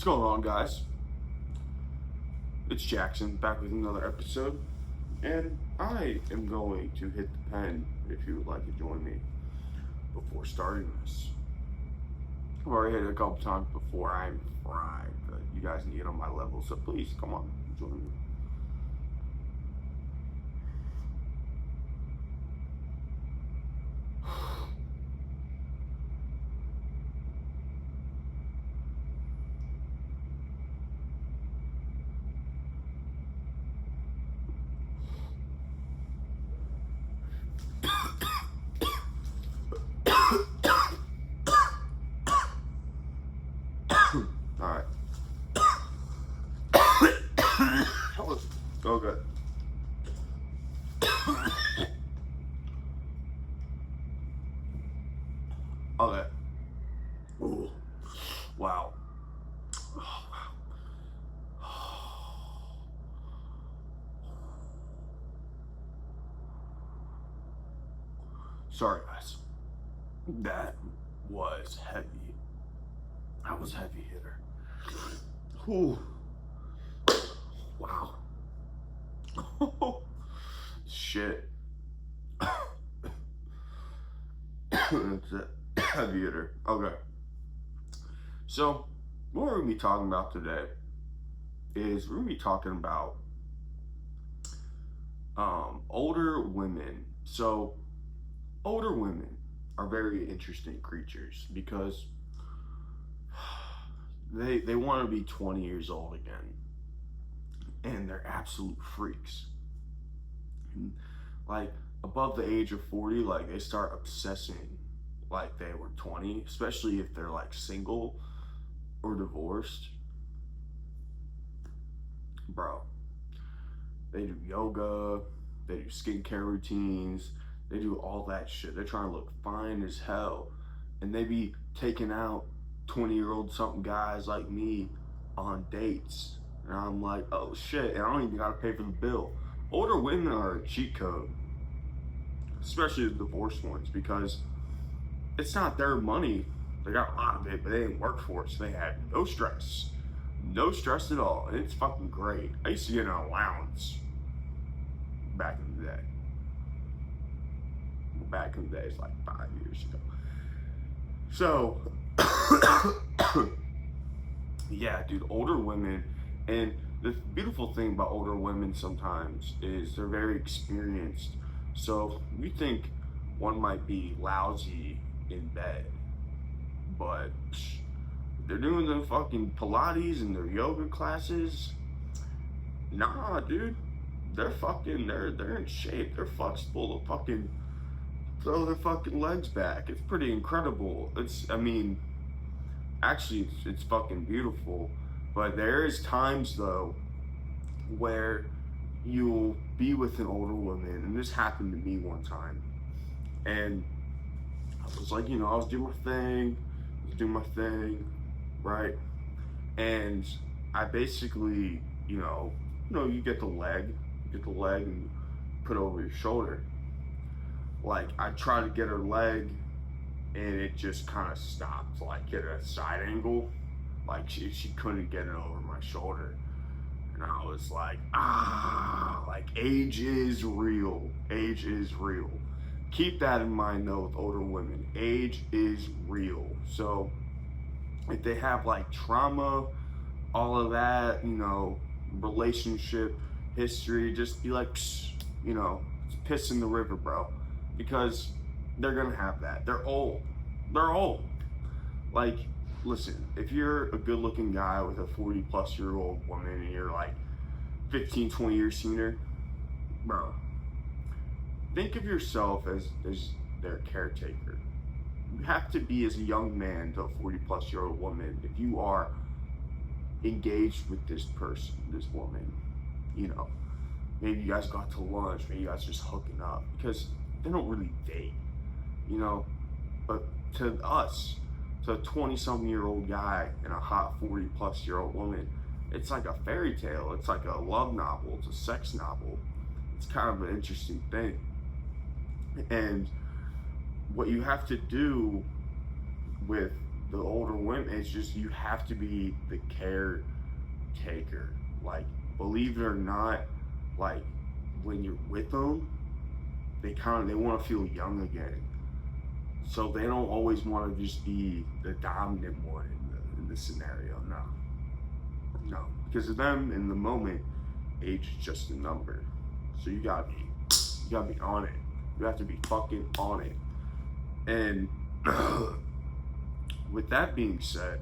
What's going on, guys? It's Jackson back with another episode, and I am going to hit the pen if you would like to join me before starting this. I've already hit it a couple times before. I'm fried, but you guys need to get on my level, so please come on, join me. Alright. Oh, good. Okay. Ooh. Wow. Oh, wow. Sorry, guys. That was heavy. That was a heavy hitter. Ooh. Wow. Shit. That's a heavy hitter. Okay. So, what we're going to be talking about today is we're going to be talking about older women. So, older women are very interesting creatures because they want to be 20 years old again, and they're absolute freaks. And like above the age of 40, like they start obsessing like they were 20, especially if they're like single or divorced. Bro, they do yoga, they do skincare routines, they do all that shit. They're trying to look fine as hell, and they be taking out 20-year-old something guys like me on dates. And I'm like, oh shit, and I don't even gotta pay for the bill. Older women are a cheat code, especially the divorced ones, because it's not their money. They got a lot of it, but they didn't work for it, so they had no stress. No stress at all, and it's fucking great. I used to get an allowance back in the day. Back in the day, it's like 5 years ago. So, yeah, dude, older women, and the beautiful thing about older women sometimes is they're very experienced. So you think one might be lousy in bed, but they're doing the fucking Pilates and their yoga classes. Nah, dude, they're in shape. They're flexible to fucking throw their fucking legs back. It's pretty incredible. Actually, it's fucking beautiful. But there is times though where you'll be with an older woman, and this happened to me one time, and I was like, I was doing my thing, right? And I basically, you get the leg and put it over your shoulder. Like, I tried to get her leg, and it just kind of stopped, like at a side angle. Like, she couldn't get it over my shoulder. And I was like, like, age is real. Age is real. Keep that in mind, though, with older women. Age is real. So, if they have, like, trauma, all of that, relationship history, just be like, it's piss in the river, bro. Because they're gonna have that. They're old. Like, listen, if you're a good looking guy with a 40-plus-year-old woman and you're like 15, 20 years senior, bro, think of yourself as their caretaker. You have to be, as a young man to a 40-plus-year-old woman, if you are engaged with this person, this woman, maybe you guys got to lunch, maybe you guys just hooking up, because they don't really date, but to us, to a 20-something-year-old guy and a hot 40-plus-year-old woman, it's like a fairy tale. It's like a love novel. It's a sex novel. It's kind of an interesting thing. And what you have to do with the older women, it's just you have to be the caretaker. Like, believe it or not, like when you're with them, they want to feel young again. So they don't always want to just be the dominant one in the scenario. No, because of them in the moment, age is just a number. So you gotta be on it. You have to be fucking on it. And with that being said,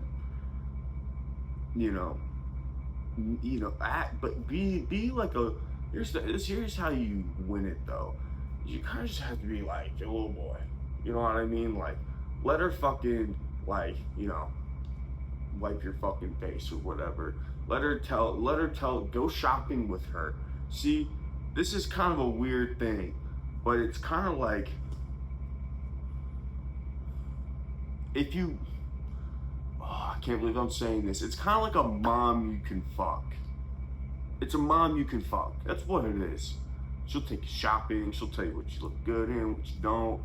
but be like here's how you win it though. You kind of just have to be like a little boy. You know what I mean? Like, let her fucking wipe your fucking face or whatever. Let her go shopping with her. See, this is kind of a weird thing, but it's kind of like if you, I can't believe I'm saying this. It's kind of like a mom you can fuck. It's a mom you can fuck. That's what it is. She'll take you shopping. She'll tell you what you look good in, what you don't.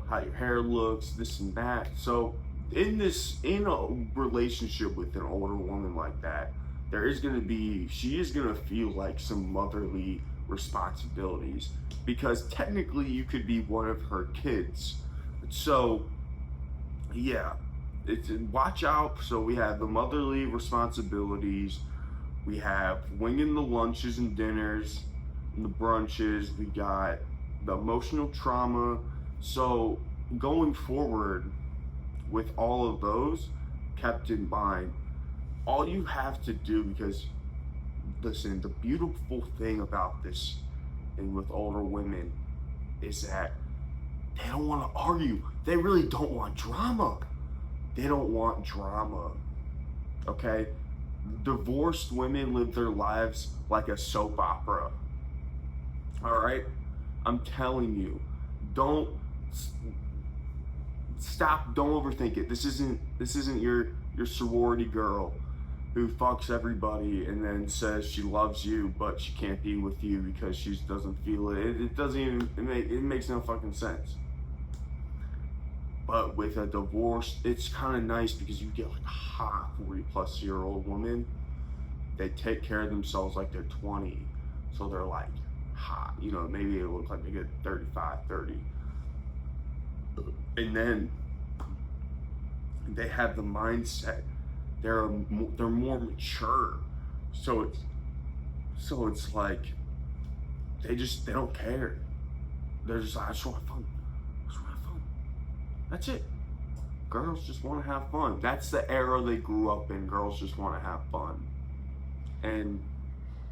How your hair looks, this and that. So in a relationship with an older woman like that, she is gonna feel like some motherly responsibilities, because technically you could be one of her kids. So yeah, watch out. So we have the motherly responsibilities, we have winging the lunches and dinners and the brunches, we got the emotional trauma. So going forward with all of those kept in mind, all you have to do, because listen, the beautiful thing about this and with older women is that they don't want to argue. They really don't want drama. They don't want drama. Okay? Divorced women live their lives like a soap opera. All right? I'm telling you, don't overthink it. This isn't your sorority girl who fucks everybody and then says she loves you, but she can't be with you because she doesn't feel it. It makes no fucking sense. But with a divorce, it's kind of nice because you get like a hot 40-plus-year-old woman. They take care of themselves like they're 20, so they're like hot. Maybe it looks like they get 35, 30. And then they have the mindset. They're more mature. So it's like they don't care. They're just like, I just want to have fun. That's it. Girls just want to have fun. That's the era they grew up in. Girls just want to have fun. And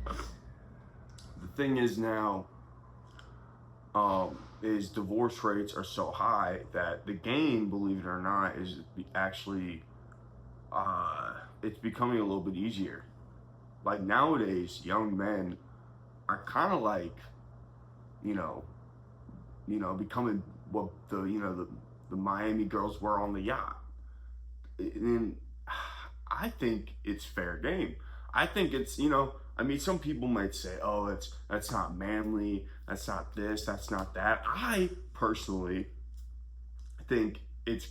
the thing is now, is divorce rates are so high that the game, believe it or not, is actually, it's becoming a little bit easier. Like nowadays, young men are kind of like, becoming what the Miami girls were on the yacht. And I think it's fair game. I think it's, some people might say, oh, that's not manly, that's not this, that's not that. I personally think it's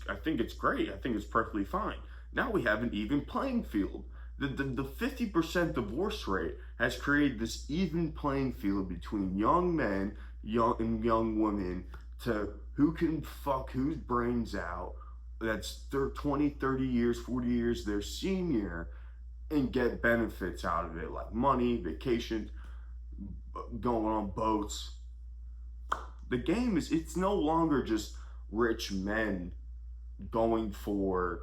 great. I think it's perfectly fine. Now we have an even playing field. The 50% divorce rate has created this even playing field between young men, young women, to who can fuck whose brains out, that's 20, 30 years, 40 years their senior, and get benefits out of it, like money, vacations, going on boats. The game it's no longer just rich men going for,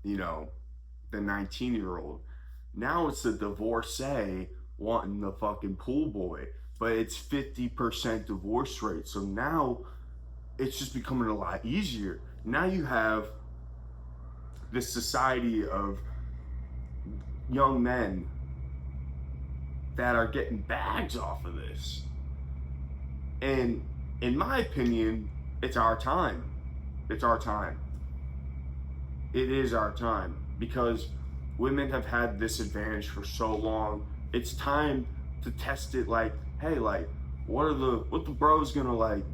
the 19-year-old. Now it's the divorcee wanting the fucking pool boy, but it's 50% divorce rate. So now it's just becoming a lot easier. Now you have this society of young men that are getting bags off of this. And in my opinion, it's our time. It's our time. It is our time, because women have had this advantage for so long. It's time to test it. Like, hey, like, what the bros gonna like?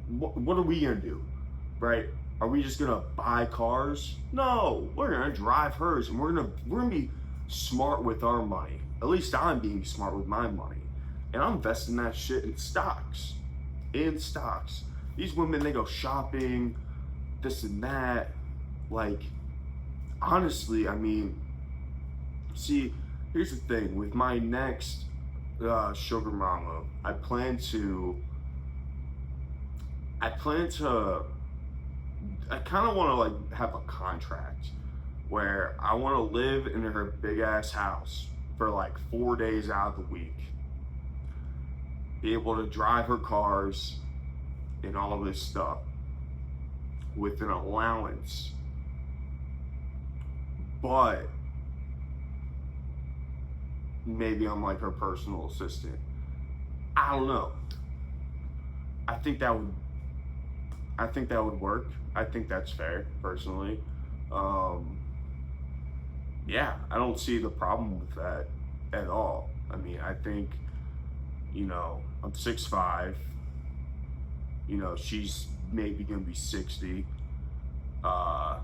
What are we gonna do, right? Are we just gonna buy cars? No, we're gonna drive hers, and we're gonna be smart with our money. At least I'm being smart with my money, and I'm investing that shit in stocks. In stocks. These women, they go shopping, this and that. Like, honestly, I mean, see, here's the thing. With my next sugar mama, I kind of want to like have a contract where I want to live in her big ass house for like 4 days out of the week, be able to drive her cars and all this stuff with an allowance. But maybe I'm like her personal assistant. I don't know. I think that would work. I think that's fair, personally. Yeah, I don't see the problem with that at all. I mean, I think, I'm 6'5". She's maybe gonna be 60. I'm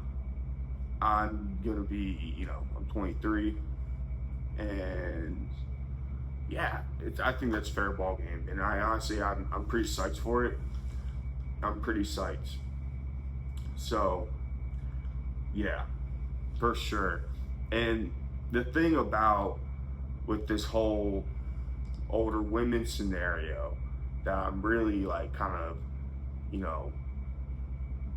gonna be, I'm 23, and yeah, I think that's fair ball game, and I honestly, I'm pretty psyched for it. I'm pretty psyched. So, yeah, for sure. And the thing about with this whole older women scenario that I'm really like kind of, you know,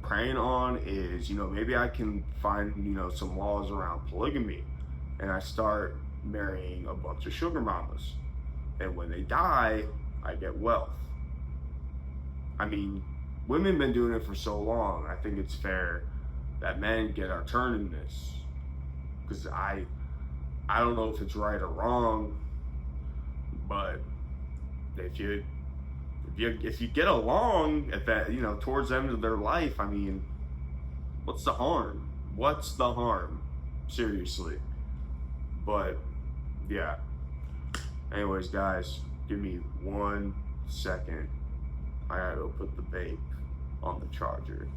preying on is, maybe I can find, some laws around polygamy, and I start marrying a bunch of sugar mamas. And when they die, I get wealth. I mean, women been doing it for so long. I think it's fair that men get our turn in this. Because I don't know if it's right or wrong, but if you get along at that, towards the end of their life, I mean, what's the harm? What's the harm? Seriously. But yeah. Anyways, guys, give me 1 second. I gotta go put the vape on the charger.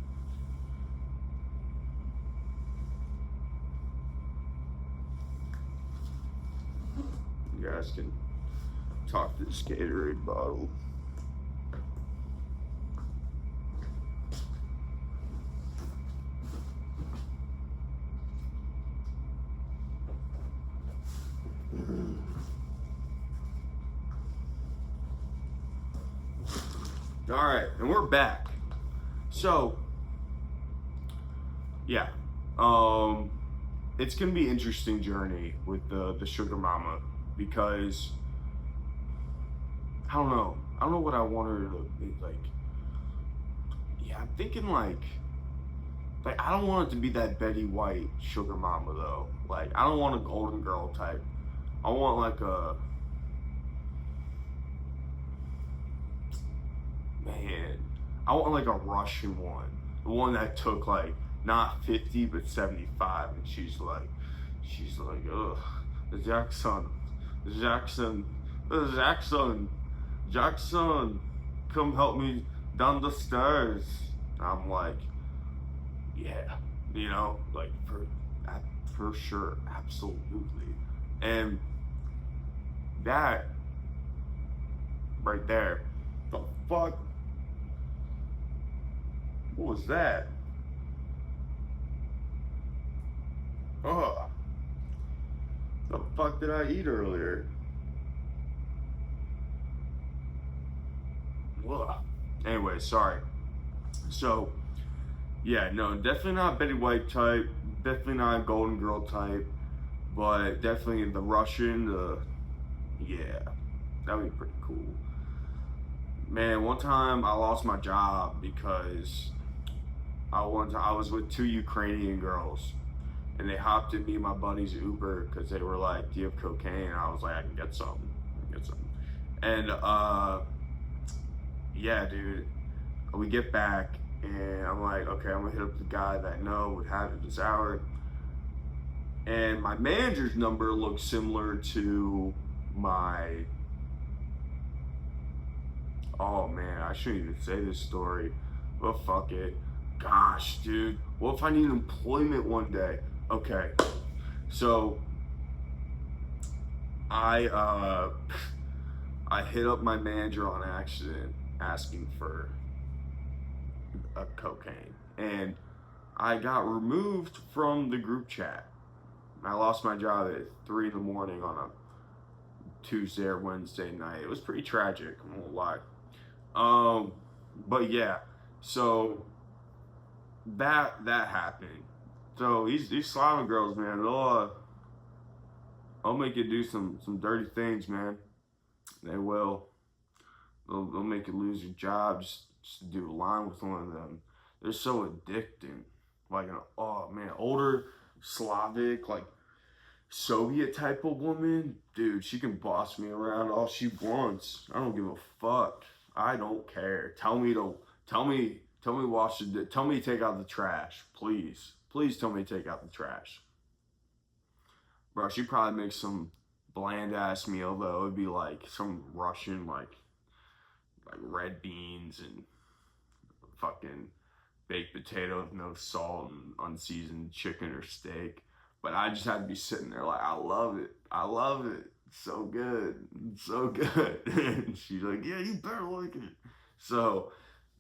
You guys can talk to this Gatorade bottle. All right, and we're back. So, yeah, it's gonna be an interesting journey with the sugar mama, because I don't know what I want her to be like. Yeah, I'm thinking like I don't want it to be that Betty White sugar mama though. Like, I don't want a Golden Girl type. I want like a, man, I want like a Russian one. The one that took like not 50 but 75, and she's like, ugh, Jackson, come help me down the stairs. I'm like, yeah, like for sure, absolutely. And that right there, the fuck? What was that? Ugh. The fuck did I eat earlier? Ugh. Anyway, sorry. So, yeah, no, definitely not Betty White type, definitely not Golden Girl type, but definitely the Russian, yeah, that'd be pretty cool. Man, one time I lost my job because I was with 2 Ukrainian girls, and they hopped in me and my buddy's Uber because they were like, "Do you have cocaine?" And I was like, "I can get some." And yeah, dude, we get back, and I'm like, okay, I'm gonna hit up the guy that I know would have it this hour. And my manager's number looks similar to my, oh man, I shouldn't even say this story, but fuck it. gosh, dude, what if I need employment one day? Okay, so I I hit up my manager on accident asking for a cocaine, and I got removed from the group chat. I lost my job at 3 in the morning on a Tuesday or Wednesday night. It was pretty tragic, I won't lie. But yeah, so that happened. So these Slavic girls, man, they'll make you do some dirty things, man. They will. They'll make you lose your job just to do a line with one of them. They're so addicting. Like, oh man, older Slavic, like Soviet type of woman, dude, she can boss me around all she wants. I don't give a fuck. I don't care. Tell me wash the, tell me take out the trash, please. Please tell me take out the trash. Bro, she probably makes some bland ass meal though. It'd be like some Russian like red beans and fucking baked potato with no salt and unseasoned chicken or steak. But I just had to be sitting there like, I love it. I love it. It's so good. It's so good. And she's like, yeah, you better like it. So,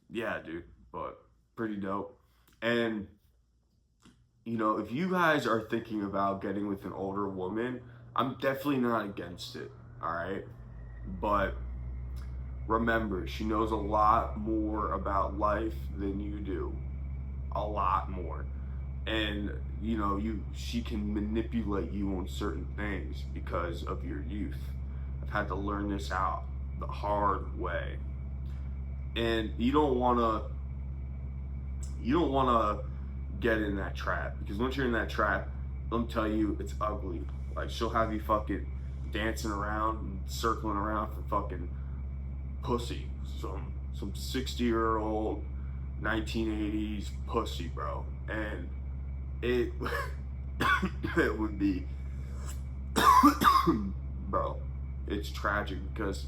yeah, dude. But pretty dope. And, you know, if you guys are thinking about getting with an older woman, I'm definitely not against it. All right. But remember, she knows a lot more about life than you do. A lot more. And you know, she can manipulate you on certain things because of your youth. I've had to learn this out the hard way. And you don't wanna get in that trap, because once you're in that trap, let me tell you, it's ugly. Like, she'll have you fucking dancing around and circling around for fucking pussy. Some 60-year-old 1980s pussy, bro. And it would be bro, it's tragic, because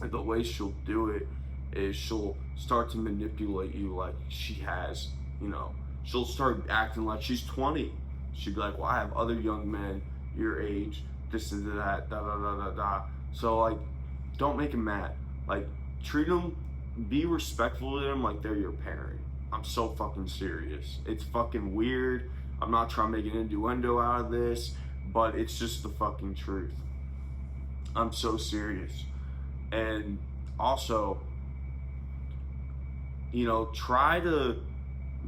the way she'll do it is she'll start to manipulate you like she has, you know, she'll start acting like she's 20. She'd be like, well, I have other young men your age, this and that, da da da da da. So like, don't make them mad. Like, treat them, be respectful to them like they're your parent. I'm so fucking serious. It's fucking weird. I'm not trying to make an innuendo out of this, but it's just the fucking truth. I'm so serious. And also, you know, try to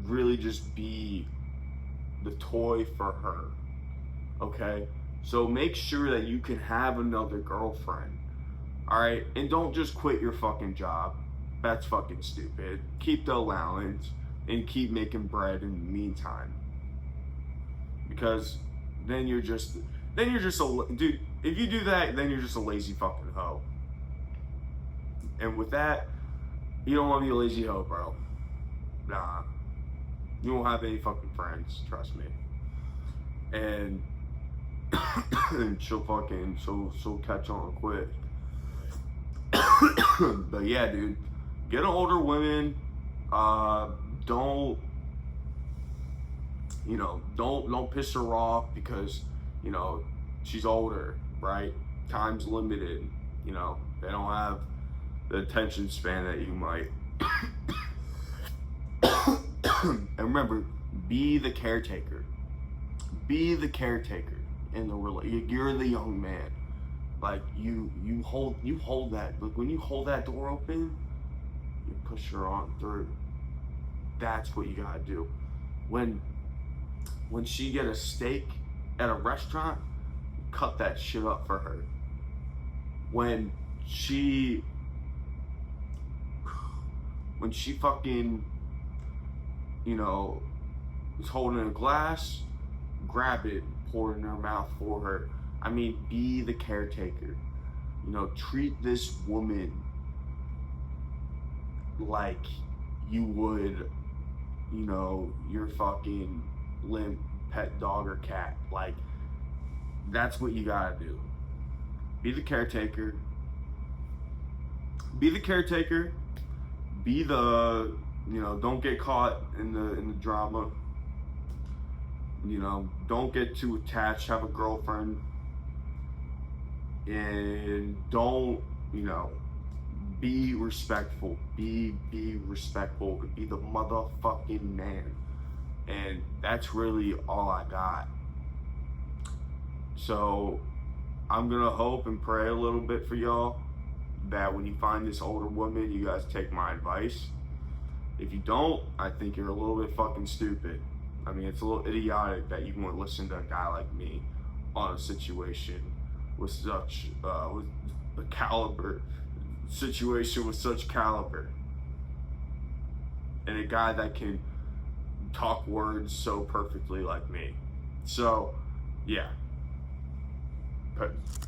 really just be the toy for her. Okay? So make sure that you can have another girlfriend. Alright? And don't just quit your fucking job. That's fucking stupid. Keep the allowance and keep making bread in the meantime. Because then you're just a dude. If you do that, then you're just a lazy fucking hoe. And with that, you don't want to be a lazy hoe, bro. Nah. You won't have any fucking friends, trust me. And she'll catch on quick. But yeah, dude. Get an older woman. Don't piss her off because, you know, she's older, right? Time's limited. You know, they don't have the attention span that you might. And remember, be the caretaker. Be the caretaker in the relationship. You're the young man. Like, you hold that. Look, when you hold that door open, you push her on through. That's what you gotta do. When she get a steak at a restaurant, cut that shit up for her. When she fucking, you know, is holding a glass, grab it, pour it in her mouth for her. I mean, be the caretaker. You know, treat this woman like you would, you know, your fucking limp pet dog or cat. Like, that's what you gotta do. Be the caretaker. Be the caretaker. Be the You know, don't get caught in the drama. You know, don't get too attached. Have a girlfriend, and don't, you know, be respectful. Be respectful. Be the motherfucking man. And that's really all I got. So I'm gonna hope and pray a little bit for y'all that when you find this older woman, you guys take my advice. If you don't, I think you're a little bit fucking stupid. I mean, it's a little idiotic that you won't listen to a guy like me on a situation with such with a caliber, situation with such caliber, and a guy that can talk words so perfectly like me. So, yeah. Peace.